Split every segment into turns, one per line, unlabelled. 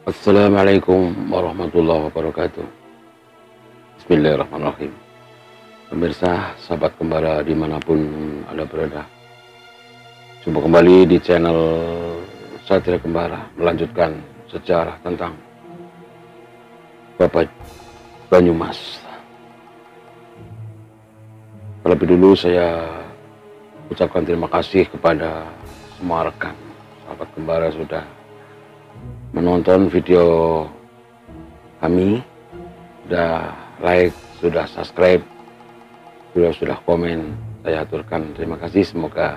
Assalamualaikum warahmatullahi wabarakatuh. Bismillahirrahmanirrahim. Pemirsa, sahabat kembara dimanapun Anda berada, jumpa kembali di channel Satria Kembara, melanjutkan sejarah tentang Bapak Banyumas. Terlebih dulu saya ucapkan terima kasih kepada semua rekan sahabat kembara sudah menonton video kami, sudah like, sudah subscribe, sudah komen. Saya aturkan terima kasih. Semoga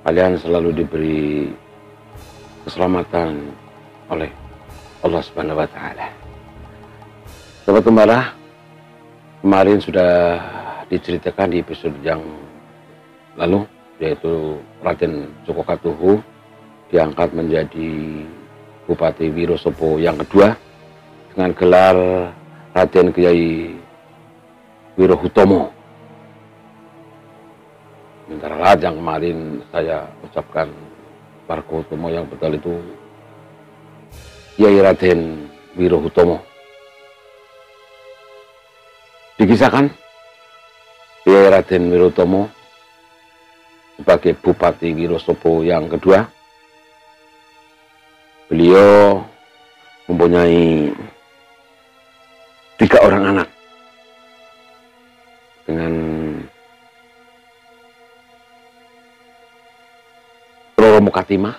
kalian selalu diberi keselamatan oleh Allah Subhanahu wa Ta'ala. Sahabat kembara, kemarin sudah diceritakan di episode yang lalu, yaitu Raden Joko Katuhu diangkat menjadi Bupati Wirosopo yang kedua dengan gelar Raden Kyai Wirohutomo. Sementara lahat yang kemarin saya ucapkan Warkohutomo, yang betul itu Kyai Raden Wirohutomo. Dikisahkan Kyai Raden Wirohutomo sebagai Bupati Wirosopo yang kedua, beliau mempunyai 3 orang anak dengan Roro Mukatimah,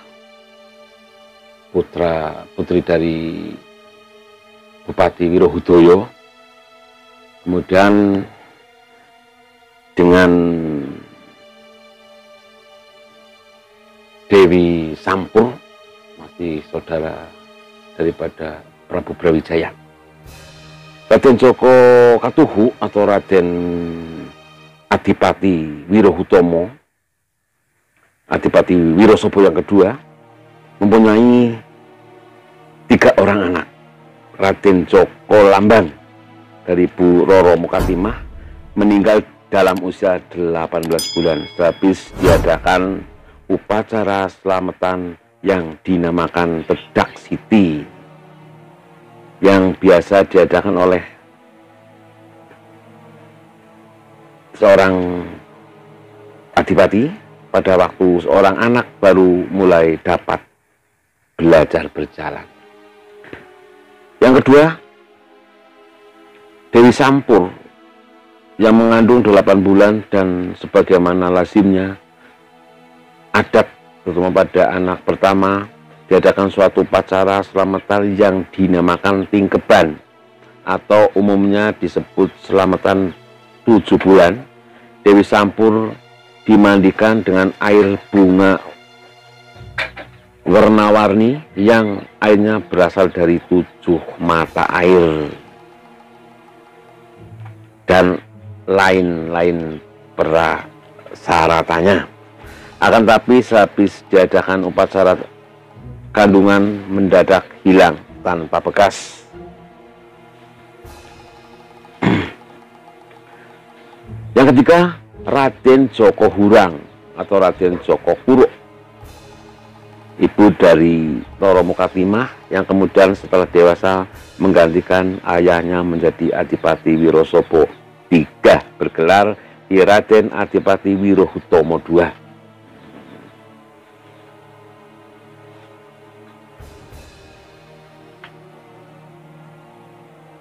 putri dari Bupati Wirohudoyo, kemudian dengan Dewi Sampur, masih saudara daripada Prabu Brawijaya. Raden Joko Katuhu atau Raden Adipati Wirohutomo, Adipati Wirosopo yang kedua, mempunyai 3 orang anak. Raden Joko Lambang dari Bu Roro Mukatimah meninggal dalam usia 18 bulan sehabis diadakan upacara selamatan yang dinamakan Tedak Siti, yang biasa diadakan oleh seorang adipati pada waktu seorang anak baru mulai dapat belajar berjalan. Yang kedua, Dewi Sampur yang mengandung 8 bulan, dan sebagaimana lazimnya adat terutama pada anak pertama diadakan suatu upacara selamatan yang dinamakan tingkeban atau umumnya disebut selamatan 7 bulan. Dewi Sampur dimandikan dengan air bunga warna-warni yang airnya berasal dari 7 mata air dan lain-lain persyaratannya. Akan tapi sehabis diadakan upacara, kandungan mendadak hilang tanpa bekas. Yang ketiga, Raden Joko Hurang atau Raden Joko Kuruk, ibu dari Roro Mukatimah, yang kemudian setelah dewasa menggantikan ayahnya menjadi Adipati Wirosopo III, bergelar Raden Adipati Wirohutomo II.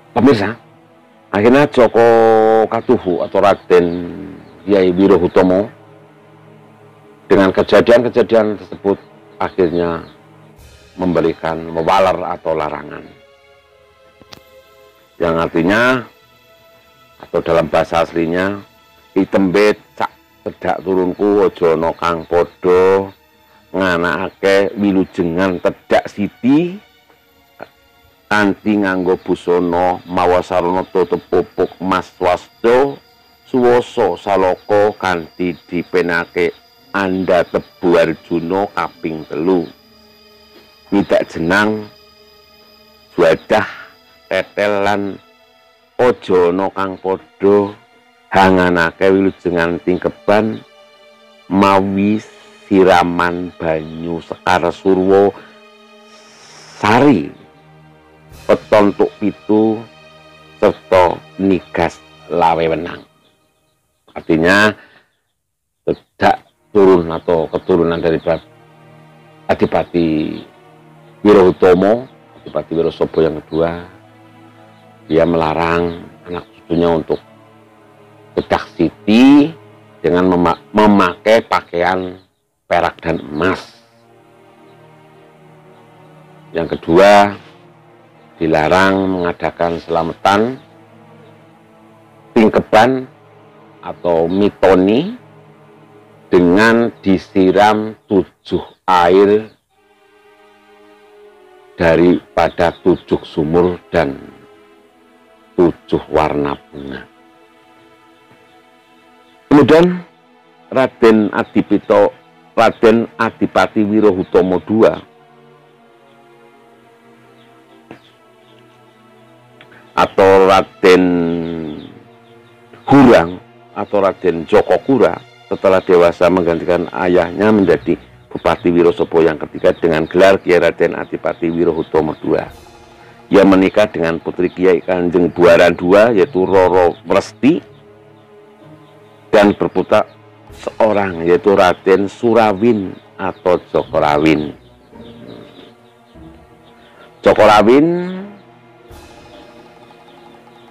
Pemirsa, akhirnya Joko Katuhu atau Raden Kyai Wirohutomo dengan kejadian-kejadian tersebut akhirnya memberikan mewalar atau larangan, yang artinya atau dalam bahasa aslinya itembe cak tedak turunku ojo no kang podo nganakake wilujengan tedak siti kanthi nganggo busana mawa sarana tutup pupuk mas wasda suwasa saloko kanthi dipenake anda tebu Arjuna kaping 3, ngidak jenang juadah tetel lan aja ana kang padha hanganake wilujengan tingkeban mawi siraman banyu Sekar Surwo Sari petontuk pitu serta nigas lawe wenang. Artinya tidak turun atau keturunan dari Adipati Wirohutomo, Adipati Wirosobo yang kedua. Dia melarang anak cucunya untuk bedak siti dengan memakai pakaian perak dan emas. Yang kedua, dilarang mengadakan selamatan, tingkeban atau mitoni dengan disiram 7 air daripada 7 sumur dan 7 warna bunga. Kemudian Raden Adipati Wirohutomo II atau Raden Hurang atau Raden Jokokura setelah dewasa menggantikan ayahnya menjadi Bupati Wirosobo yang ketiga dengan gelar Kiai Raden Adipati Wirohutomo II. Ia menikah dengan putri Kiai Kanjeng Buaran II yaitu Roro Wresti dan berputra seorang yaitu Raden Surawin atau Jokorawin. Jokorawin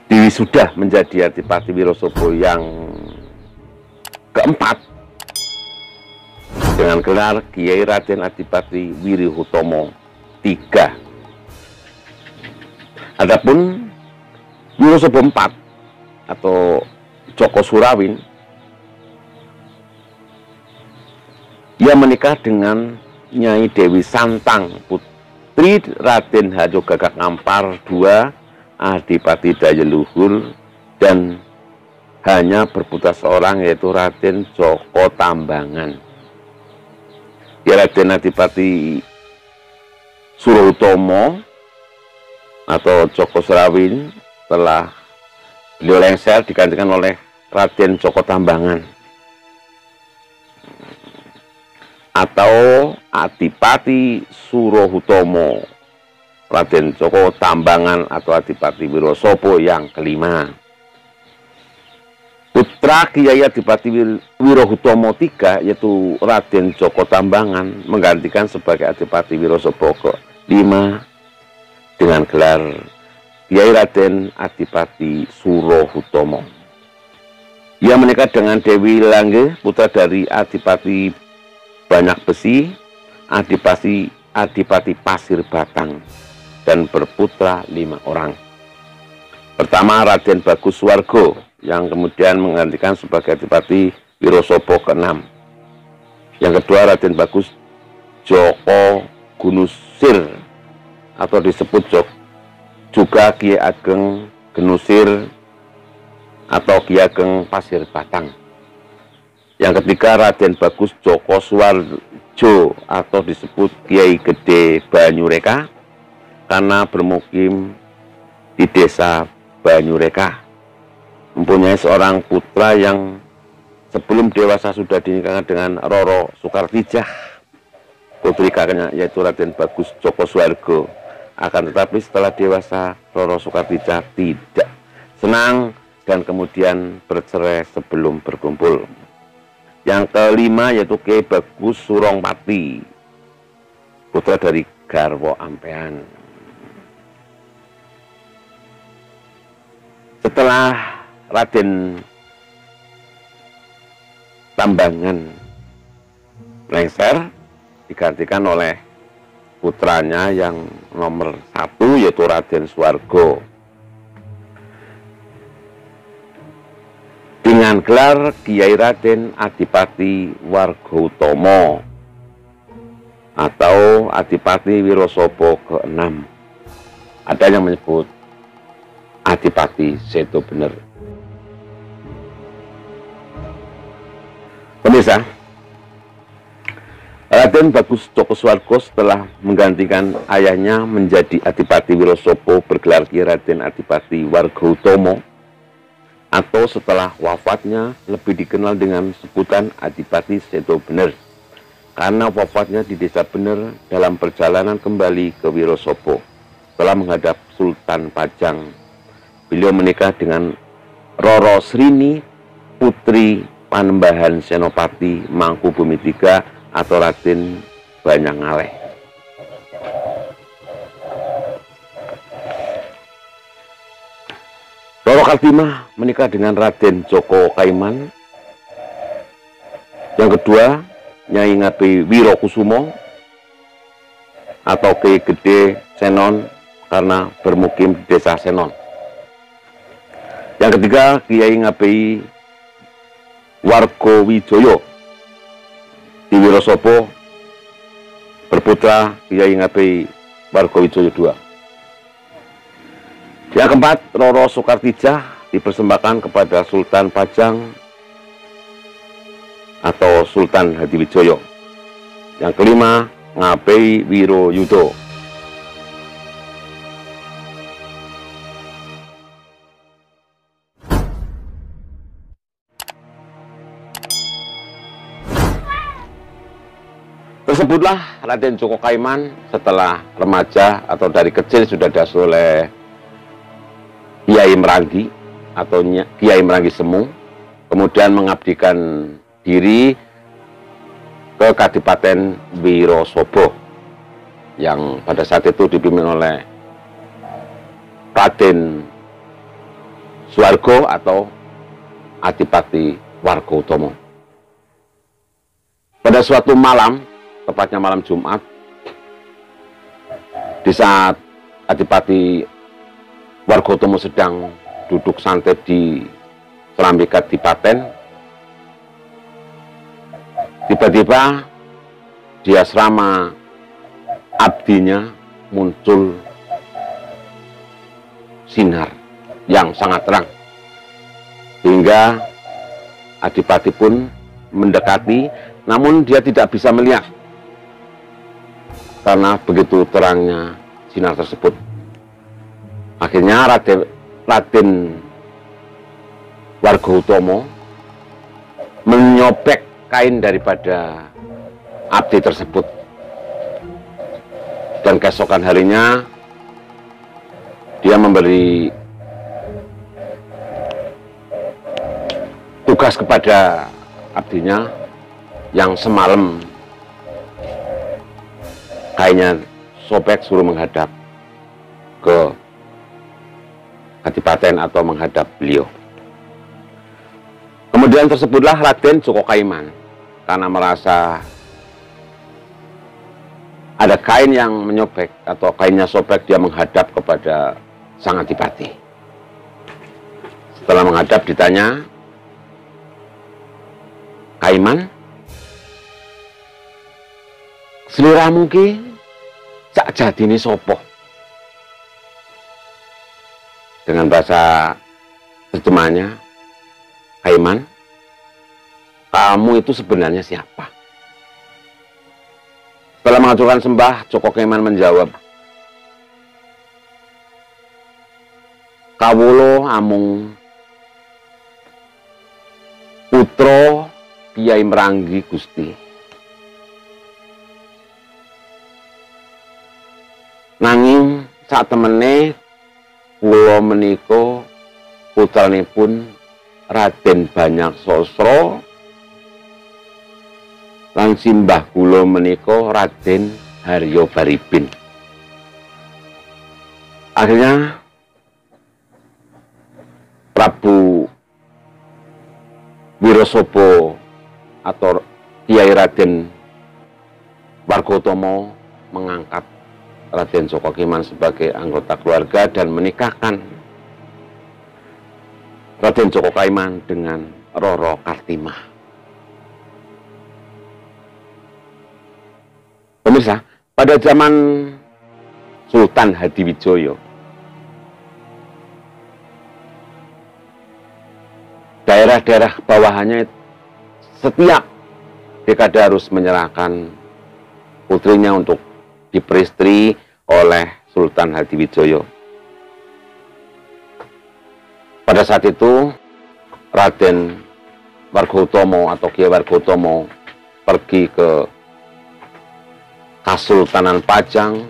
diwisuda menjadi Adipati Wirosobo yang keempat dengan gelar Kiai Raden Adipati Wirohutomo III. Adapun Wirosobo IV atau Joko Surawin, ia menikah dengan Nyai Dewi Santang, putri Raden Hajo Gagak Ngampar II, Adipati Dayeluhur, dan hanya berputra seorang yaitu Raden Joko Tambangan. Raden Adipati Surohutomo atau Joko Surawin telah beliau lengser digantikan oleh Raden Joko Tambangan atau Adipati Surohutomo, Raden Joko Tambangan atau Adipati Wirosobo yang kelima. Putra Kiai Adipati Wirohutomo III yaitu Raden Joko Tambangan menggantikan sebagai Adipati Wirosobo ke-5 dengan gelar Kiai Raden Adipati Surohutomo. Ia menikah dengan Dewi Langge, putra dari Adipati Banyak Besi, Adipati Pasir Batang, dan berputra 5 orang. Pertama Raden Bagus Suwargo yang kemudian menggantikan sebagai Adipati Wirosobo ke-6. Yang kedua Raden Bagus Joko Gunusir atau disebut juga Kiai Ageng Genusir atau Kiai Ageng Pasir Batang. Yang ketiga Raden Bagus Joko Suwarjo atau disebut Kiai Gede Banyureka karena bermukim di desa Banyureka. Mempunyai seorang putra yang sebelum dewasa sudah dinikahkan dengan Roro Soekartijah, putri kakaknya yaitu Raden Bagus Joko Suwargo. Akan tetapi setelah dewasa Roro Soekartijah tidak senang dan kemudian bercerai sebelum berkumpul. Yang kelima yaitu Kiai Bagus Surongpati, putra dari Garwo Ampean. Setelah Raden Tambangan lengser digantikan oleh putranya yang nomor 1 yaitu Raden Suwargo dengan gelar Kiai Raden Adipati Wargoutomo atau Adipati Wirosobo ke-6. Ada yang menyebut Adipati Seto Bener. Pemirsa, Raden Bagus Joko Suwargo setelah menggantikan ayahnya menjadi Adipati Wirosobo bergelar Kiai Raden Adipati Wargoutomo atau setelah wafatnya lebih dikenal dengan sebutan Adipati Seto Bener karena wafatnya di Desa Bener dalam perjalanan kembali ke Wirosobo. setelah menghadap Sultan Pajang, beliau menikah dengan Roro Srini, putri Panembahan Senopati Mangkubumi III atau Raden Banyangaleh. Roro Kartimah menikah dengan Raden Joko Kaiman. Yang kedua, Nyai Ngabei Wirokusumo atau Ki Gede Senon karena bermukim di desa Senon. Yang ketiga, Kiai Ngabei Wargowijoyo di Wirosobo berputra Kiai Ngabei Wargowijoyo II. Yang keempat, Roro Soekartijah dipersembahkan kepada Sultan Pajang atau Sultan Hadiwijoyo. Yang kelima, Ngabei Wiroyudo. Tersebutlah Raden Joko Kaiman setelah remaja atau dari kecil sudah diasuh oleh Kiai Merangi atau Kiai Merangi Semu, kemudian mengabdikan diri ke Kadipaten Wirosobo yang pada saat itu dipimpin oleh Raden Suwargo atau Adipati Wargautomo. Pada suatu malam, tepatnya malam Jumat, di saat Adipati Wargautomo sedang duduk santai di serambi Kadipaten, tiba-tiba di asrama abdinya muncul sinar yang sangat terang, hingga Adipati pun mendekati, namun dia tidak bisa melihat karena begitu terangnya sinar tersebut. Akhirnya Raden Wargautomo menyobek kain daripada abdi tersebut, dan keesokan harinya dia memberi tugas kepada abdinya yang semalam kainnya sobek, suruh menghadap ke Kadipaten atau menghadap beliau. Kemudian tersebutlah Raden Joko Kaiman karena merasa ada kain yang menyobek atau kainnya sobek, dia menghadap kepada sang Adipati. Setelah menghadap ditanya, "Kaiman, sliramu ki sak jadine sapa?" Dengan bahasa terjemahnya, "Kaiman, kamu itu sebenarnya siapa?" Setelah mengaturkan sembah, Joko Kaiman menjawab, "Kawula amung putra Kiai Merangi Gusti. Nanging saat temene kula menika putranipun Raden Banyaksastra lan simbah kula menika Raden Haryo Baribin." Akhirnya Prabu Wirosobo atau Kiai Raden Wargautomo mengangkat Raden Joko Kaiman sebagai anggota keluarga dan menikahkan Raden Joko Kaiman dengan Roro Kartimah. Pemirsa, pada zaman Sultan Hadiwijoyo, daerah-daerah bawahannya setiap dekade harus menyerahkan putrinya untuk diperistri oleh Sultan Hadiwijoyo. Pada saat itu Raden Wargautomo atau Kiai Wargautomo pergi ke Kasultanan Pajang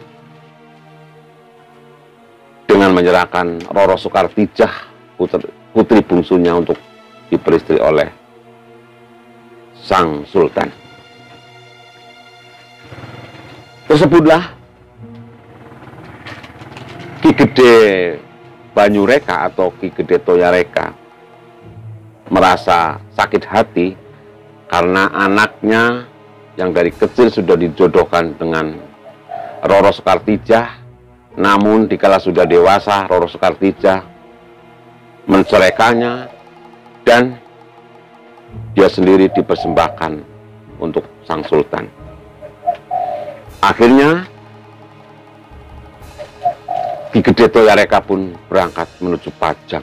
menyerahkan Roro Soekartijah, putri bungsunya, untuk diperistri oleh sang sultan. Tersebutlah Ki Gede Banyureka atau Ki Gede Toyareka merasa sakit hati karena anaknya yang dari kecil sudah dijodohkan dengan Roro Soekartijah, namun dikala sudah dewasa Roro Soekartijah menceraikannya dan dia sendiri dipersembahkan untuk sang sultan. Akhirnya Ki Gede Toyareka pun berangkat menuju Pajang.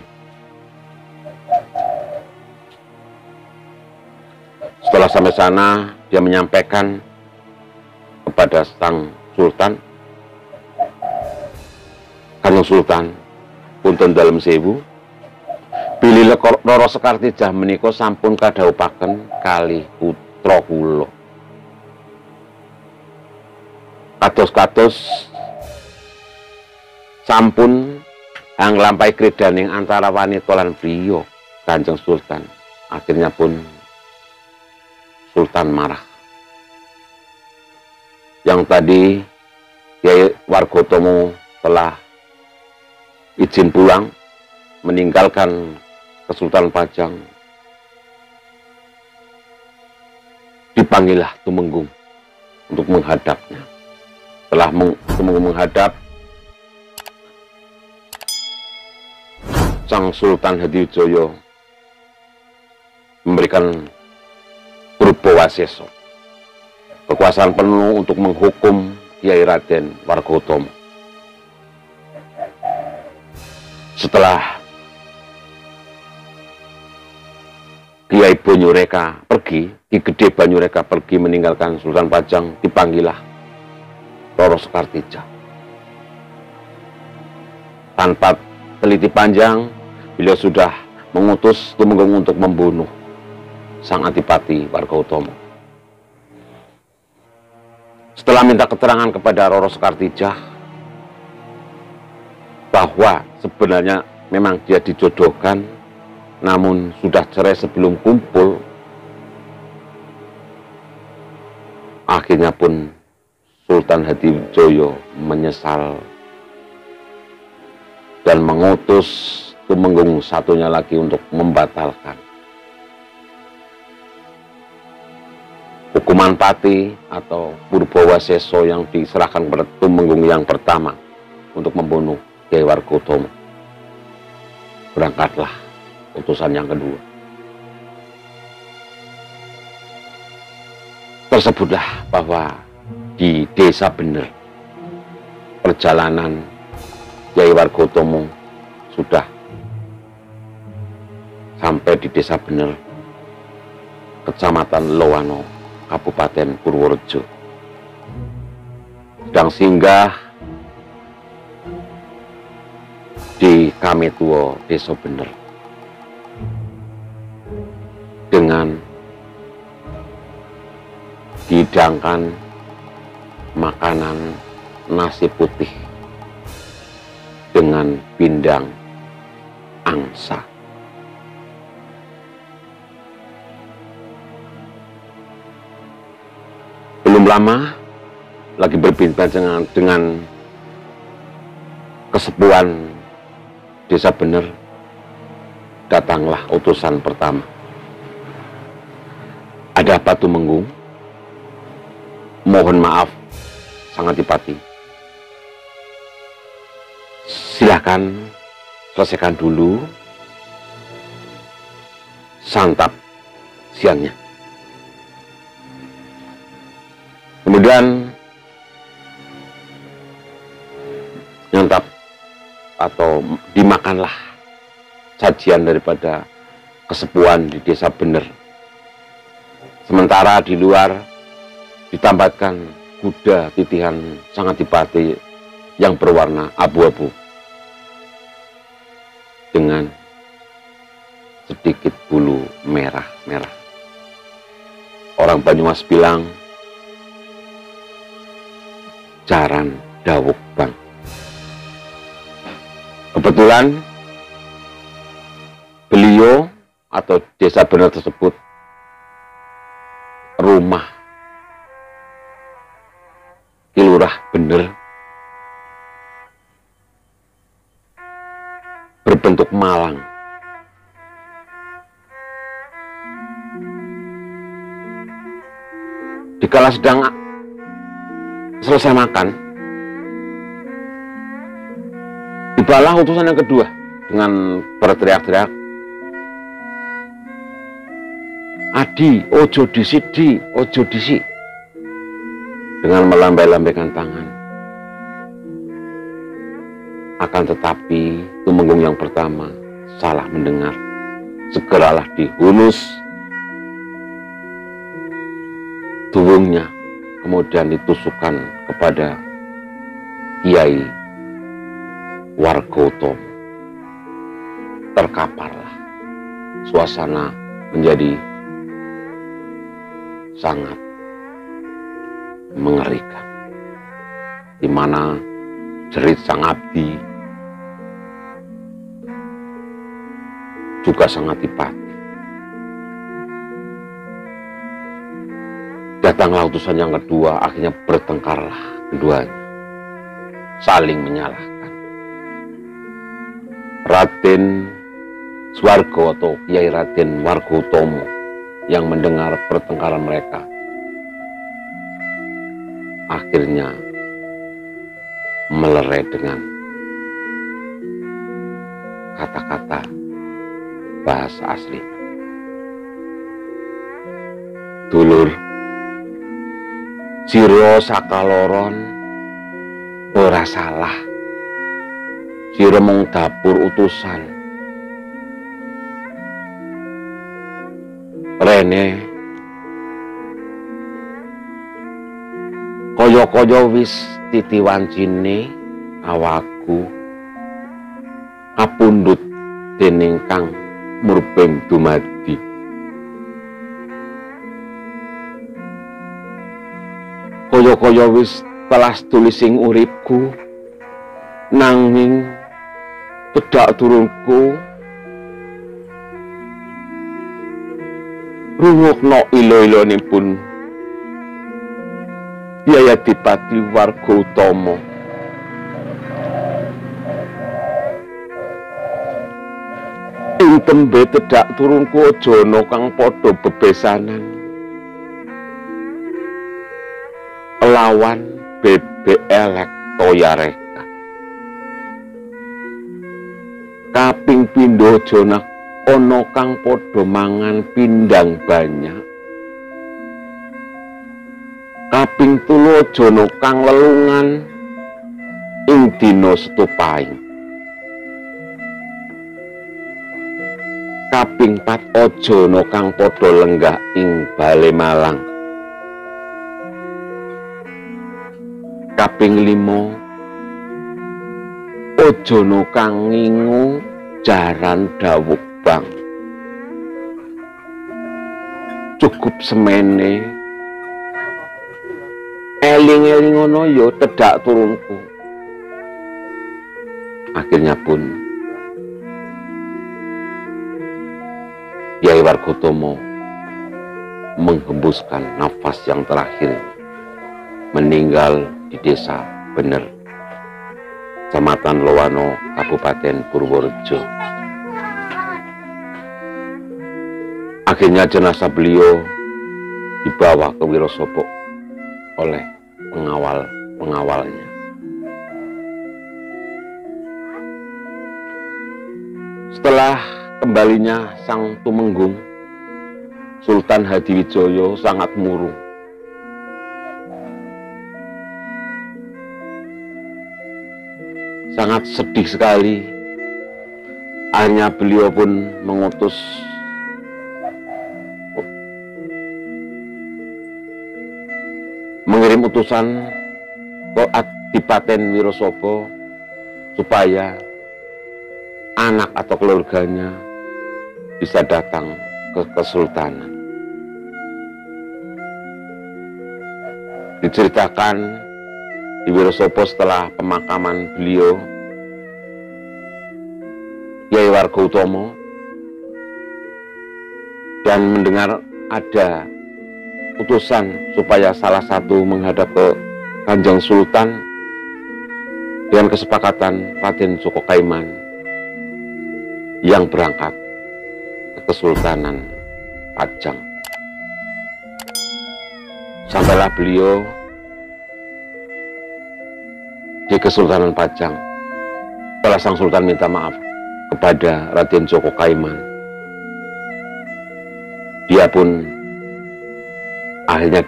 Setelah sampai sana, dia menyampaikan kepada sang sultan, "Kanjeng Sultan, punten dalem sewu, bilih Roro Soekartijah menika sampun kadhawuhaken kalih putra kula. Kados-kados sampun anglampahi kredaning antara wanita lan priya, Kanjeng Sultan." Akhirnya pun Sultan marah. Yang tadi Kyai Wargotomo telah izin pulang, meninggalkan Kesultanan Pajang. Dipanggillah Tumenggung untuk menghadapnya. Setelah Tumenggung menghadap, sang Sultan Hadiwijaya memberikan Purbawaseso kekuasaan penuh untuk menghukum Kyai Raden Wargotomo. Setelah Kyai Banyureka pergi, Ki Gede Banyureka pergi meninggalkan Sultan Pajang, dipanggillah Roro Soekartijah. Tanpa teliti panjang, beliau sudah mengutus Tumenggung untuk membunuh sang Adipati Wargotomo. Setelah minta keterangan kepada Roro Soekartijah bahwa sebenarnya memang dia dijodohkan, namun sudah cerai sebelum kumpul, akhirnya pun Sultan Hadiwijaya menyesal dan mengutus Tumenggung satunya lagi untuk membatalkan hukuman pati atau Purbawaseso yang diserahkan kepada Tumenggung yang pertama untuk membunuh Kyai Wargotomo. Berangkatlah utusan yang kedua. Tersebutlah bahwa di Desa Bener perjalanan Kyai Wargotomo sudah sampai di Desa Bener, Kecamatan Lowano, Kabupaten Purworejo. Sedang singgah di Kametuwo Desa Bener dengan dihidangkan makanan nasi putih dengan pindang angsa. Belum lama lagi berbincang dengan kesepuan Desa Bener, datanglah utusan pertama. "Ada apa Tumenggung? Mohon maaf, Sang Adipati. Silakan selesaikan dulu santap siangnya." Kemudian nyantap atau dimakanlah sajian daripada kesepuan di Desa Bener. Sementara di luar ditambahkan kuda titihan Sang Adipati yang berwarna abu-abu dengan sedikit bulu merah-merah. Orang Banyumas bilang, jaran dawuk bang. Kebetulan beliau atau desa Bener tersebut rumah Ki Lurah Bener berbentuk malang. Dikala sedang selesai makan, tibalah utusan yang kedua dengan berteriak-teriak, "Adi, ojo disi, di, ojo disi," dengan melambai-lambaikan tangan. Akan tetapi Tumenggung yang pertama salah mendengar. Segeralah dihunus tubuhnya, kemudian ditusukkan kepada Kiai Wargotomo. Terkaparlah, suasana menjadi sangat mengerikan, di mana jerit sang abdi juga sang adipati. Datanglah utusan yang kedua, akhirnya bertengkarlah keduanya, saling menyalahkan. Raden Swargo atau Kiai Raden Wargotomo yang mendengar pertengkaran mereka akhirnya melerai dengan kata-kata bahasa asli. "Dulur, sira sakaloron ora salah. Sira mung dapur utusan. Rene kaya-kaya wis titiwancine awakku kapundhut dening Kang Murbeng dumadi. Kaya-kaya wis telas tulising uripku, nanging tedak turunku rungokno ilo-ilonipun Kyai Adipati Wargotomo. Ing tembe tedak turunku aja ana kang padha bebesanan lawan bebek elek toya reka. Kaping pindho aja ana kang padha mangan pindang banyak. Kaping telu aja ana kang lelungan ing dina setupaing. Kaping 4 aja ana kang padha lenggah ing bale malang. Kaping 5 aja ana kang ngingu jaran dawuh bang. Cukup semene eling-eling ngono ya tedak turunku. Akhirnya pun Kyai Wargotomo menghembuskan nafas yang terakhir, meninggal di desa Bener, Kecamatan Lowano, Kabupaten Purworejo. Akhirnya jenazah beliau dibawa ke Wirosopo oleh pengawal-pengawalnya. Setelah kembalinya sang Tumenggung, Sultan Hadiwijoyo sangat murung. Sangat sedih sekali. Akhirnya beliau pun mengutus mengirim utusan ke Adipaten Wirosopo supaya anak atau keluarganya bisa datang ke Kesultanan. Diceritakan di Wirosopo setelah pemakaman beliau, Warga-Utomo dan mendengar ada utusan supaya salah satu menghadap ke Kanjeng Sultan dengan kesepakatan Raden Joko Kaiman yang berangkat ke Kesultanan Pajang. Sampailah beliau di Kesultanan Pajang. Setelah sang Sultan minta maaf kepada Raden Joko Kaiman, dia pun akhirnya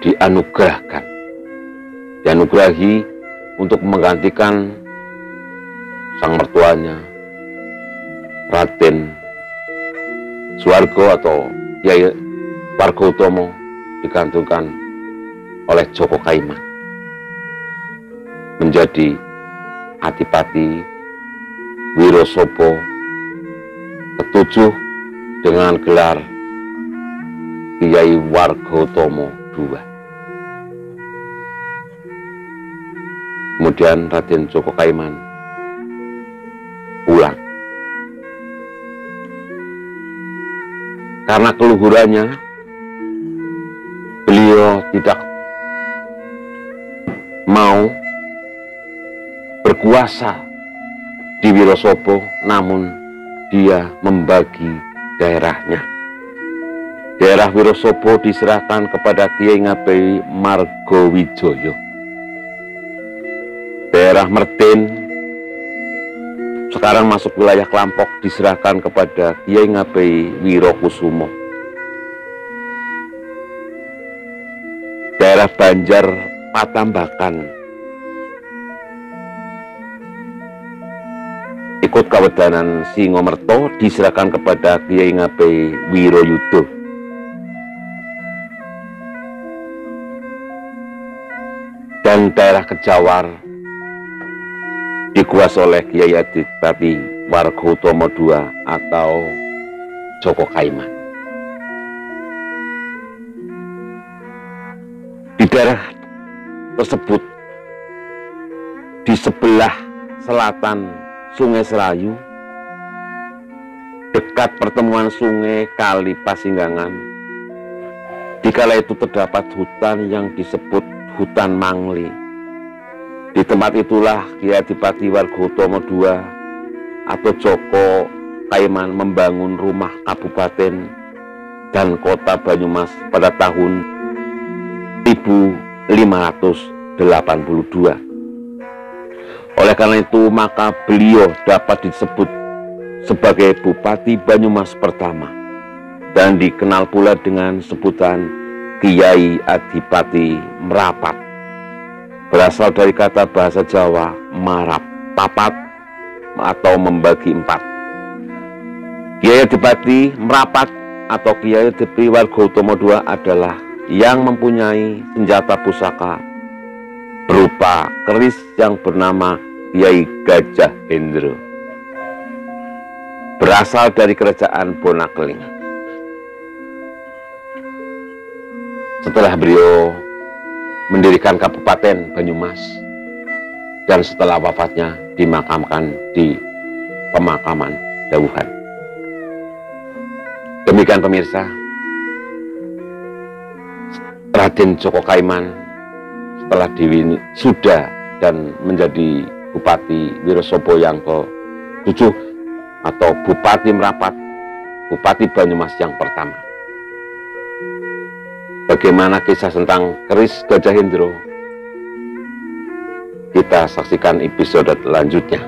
dianugerahi untuk menggantikan sang mertuanya Raden Suwargo atau Kyai Warga-Utomo, digantungkan oleh Joko Kaiman menjadi Adipati Wirosobo ke-7 dengan gelar Kyai Warga-Utomo II. Kemudian Raden Joko Kaiman pulang. Karena keluhurannya, beliau tidak mau berkuasa di Wirosobo, namun dia membagi daerahnya. Daerah Wirosobo diserahkan kepada Kyai Ngabei Margowijoyo. Daerah Mertin sekarang masuk wilayah Klampok diserahkan kepada Kyai Ngabei Wirokusumo. Daerah Banjar Patambakan ikut Kawedanan Singomerto diserahkan kepada Kyai Ngabei Wiroyudo. Dan daerah Kejawar dikuasai oleh Kyai Adipati Warga-Utomo II atau Joko Kaiman. Di daerah tersebut, di sebelah selatan Sungai Serayu, dekat pertemuan sungai Kali Pasinggangan, dikala itu terdapat hutan yang disebut Hutan Mangli. Di tempat itulah Kyai Adipati Warga-Utomo II atau Joko Kaiman membangun rumah kabupaten dan kota Banyumas pada tahun 1582. Oleh karena itu, maka beliau dapat disebut sebagai Bupati Banyumas pertama dan dikenal pula dengan sebutan Kyai Adipati Merapat. Berasal dari kata bahasa Jawa marap, papat atau membagi empat. Kyai Adipati Merapat atau Kyai Adipati Warga-Utomo II adalah yang mempunyai senjata pusaka berupa keris yang bernama Kyai Gajah Hendro. Berasal dari kerajaan Bonakeling. Setelah beliau mendirikan Kabupaten Banyumas dan setelah wafatnya dimakamkan di pemakaman Dawuhan. Demikian pemirsa, Raden Joko Kaiman setelah sudah dan menjadi Bupati Wirosobo yang ke-7 atau Bupati Merapat, Bupati Banyumas yang pertama. Bagaimana kisah tentang keris Gajah Hendro? Kita saksikan episode selanjutnya.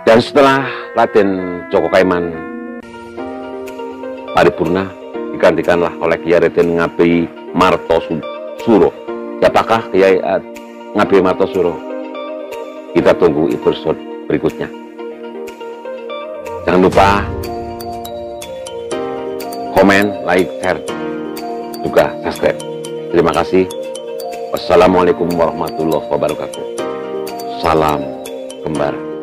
Dan setelah Raden Joko Kaiman paripurna, digantikanlah oleh Kyai Raden Ngabei Martosuro. Siapakah Kyai Ngabei Martosuro? Kita tunggu episode berikutnya. Jangan lupa komen, like, share, juga subscribe. Terima kasih. Wassalamualaikum warahmatullahi wabarakatuh. Salam kembar.